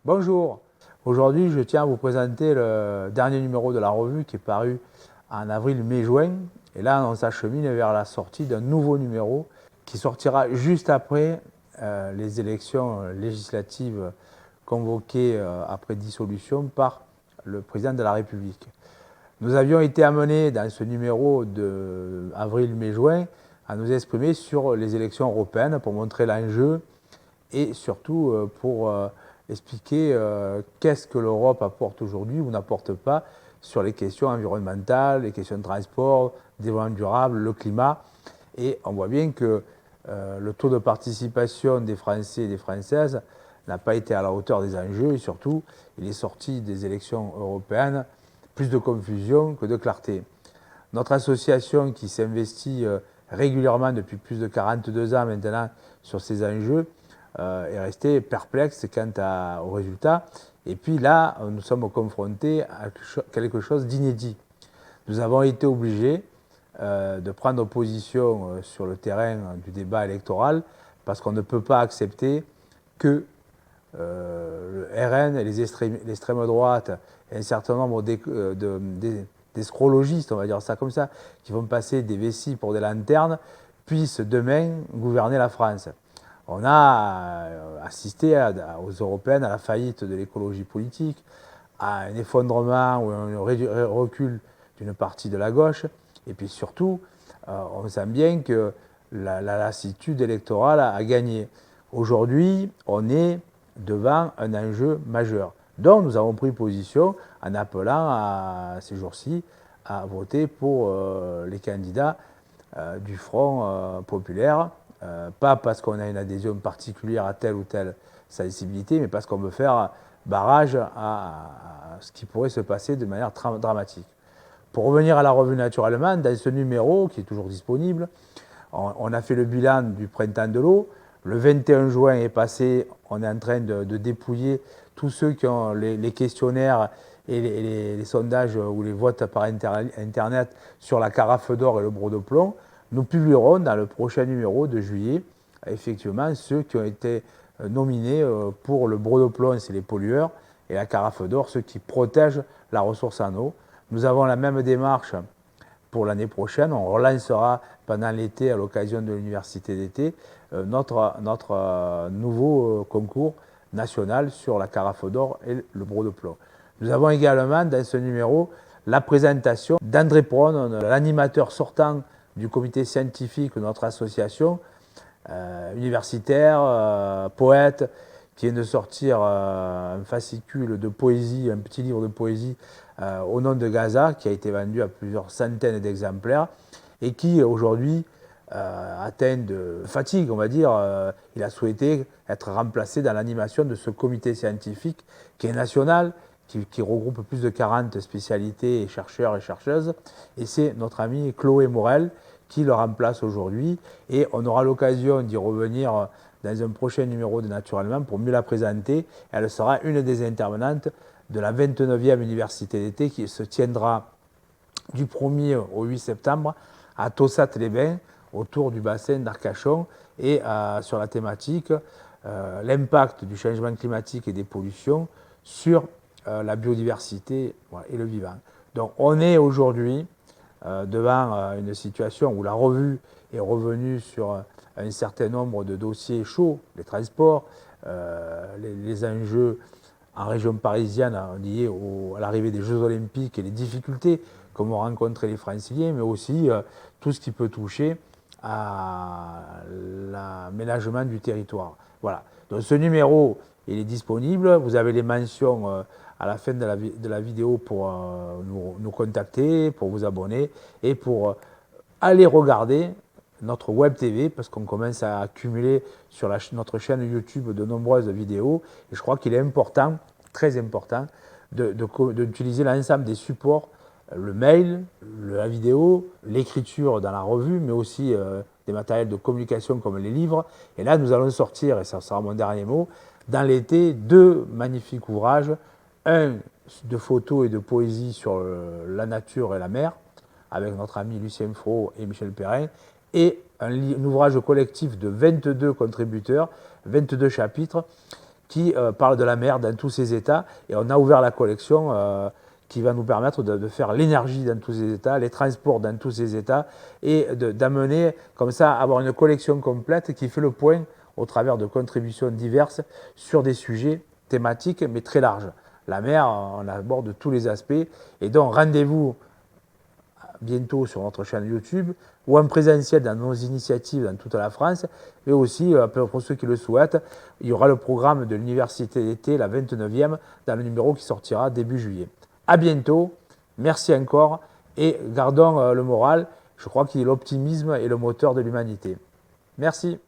Bonjour, aujourd'hui je tiens à vous présenter le dernier numéro de la revue qui est paru en avril, mai, juin. Et là on s'achemine vers la sortie d'un nouveau numéro qui sortira juste après les élections législatives convoquées après dissolution par le président de la République. Nous avions été amenés dans ce numéro de avril, mai, juin à nous exprimer sur les élections européennes pour montrer l'enjeu et surtout pour expliquer qu'est-ce que l'Europe apporte aujourd'hui ou n'apporte pas sur les questions environnementales, les questions de transport, développement durable, le climat. Et on voit bien que le taux de participation des Français et des Françaises n'a pas été à la hauteur des enjeux et surtout, il est sorti des élections européennes plus de confusion que de clarté. Notre association qui s'investit régulièrement depuis plus de 42 ans maintenant sur ces enjeux est restée perplexe quant aux résultats. Et puis là, nous sommes confrontés à quelque chose d'inédit. Nous avons été obligés de prendre position sur le terrain du débat électoral parce qu'on ne peut pas accepter que le RN et l'extrême droite et un certain nombre d'escrologistes, on va dire ça comme ça, qui vont passer des vessies pour des lanternes, puissent demain gouverner la France. On a assisté aux européennes à la faillite de l'écologie politique, à un effondrement ou un recul d'une partie de la gauche, et puis surtout, on sent bien que la lassitude électorale a gagné. Aujourd'hui, on est devant un enjeu majeur. Donc nous avons pris position en appelant ces jours-ci à voter pour les candidats du Front populaire, pas parce qu'on a une adhésion particulière à telle ou telle sensibilité, mais parce qu'on veut faire barrage à ce qui pourrait se passer de manière dramatique. Pour revenir à la revue naturellement, dans ce numéro qui est toujours disponible, on a fait le bilan du printemps de l'eau. Le 21 juin est passé, on est en train de dépouiller tous ceux qui ont les questionnaires et les sondages ou les votes par Internet sur la carafe d'or et le broc de plomb. Nous publierons dans le prochain numéro de juillet, effectivement, ceux qui ont été nominés pour le broc de plomb, c'est les pollueurs, et la carafe d'or, ceux qui protègent la ressource en eau. Nous avons la même démarche pour l'année prochaine. On relancera pendant l'été, à l'occasion de l'université d'été, notre nouveau concours national sur la carafe d'or et le broc de plomb. Nous avons également dans ce numéro la présentation d'André Pron, l'animateur sortant du comité scientifique de notre association, universitaire, poète, qui vient de sortir un fascicule de poésie, un petit livre de poésie au nom de Gaza, qui a été vendu à plusieurs centaines d'exemplaires et qui aujourd'hui atteint de fatigue, on va dire. Il a souhaité être remplacé dans l'animation de ce comité scientifique qui est national, qui regroupe plus de 40 spécialités et chercheurs et chercheuses. Et c'est notre ami Chloé Morel qui le remplace aujourd'hui. Et on aura l'occasion d'y revenir dans un prochain numéro de Naturellement pour mieux la présenter. Elle sera une des intervenantes de la 29e université d'été qui se tiendra du 1er au 8 septembre à Tossat-les-Bains, autour du bassin d'Arcachon, et sur la thématique l'impact du changement climatique et des pollutions sur la biodiversité et le vivant. Donc on est aujourd'hui devant une situation où la revue est revenue sur un certain nombre de dossiers chauds, les transports, les enjeux en région parisienne liés à l'arrivée des Jeux Olympiques et les difficultés que vont rencontrer les Franciliens, mais aussi tout ce qui peut toucher à l'aménagement du territoire. Voilà. Donc ce numéro, il est disponible. Vous avez les mentions à la fin de la vidéo pour nous contacter, pour vous abonner et pour aller regarder notre web TV parce qu'on commence à accumuler sur notre chaîne YouTube de nombreuses vidéos et je crois qu'il est important, très important, d'utiliser l'ensemble des supports, le mail, la vidéo, l'écriture dans la revue, mais aussi des matériels de communication comme les livres. Et là, nous allons sortir, et ça sera mon dernier mot, dans l'été, deux magnifiques ouvrages, un de photos et de poésie sur la nature et la mer, avec notre ami Lucien Fro et Michel Perrin, et un ouvrage collectif de 22 contributeurs, 22 chapitres, qui parle de la mer dans tous ses états. Et on a ouvert la collection qui va nous permettre de faire l'énergie dans tous ses états, les transports dans tous ses états, et d'amener comme ça à avoir une collection complète qui fait le point au travers de contributions diverses sur des sujets thématiques mais très larges. La mer, on aborde tous les aspects, et donc rendez-vous bientôt sur notre chaîne YouTube ou en présentiel dans nos initiatives dans toute la France, et aussi pour ceux qui le souhaitent, il y aura le programme de l'Université d'été, la 29e, dans le numéro qui sortira début juillet. À bientôt, merci encore, et gardons le moral, je crois que l'optimisme est le moteur de l'humanité. Merci.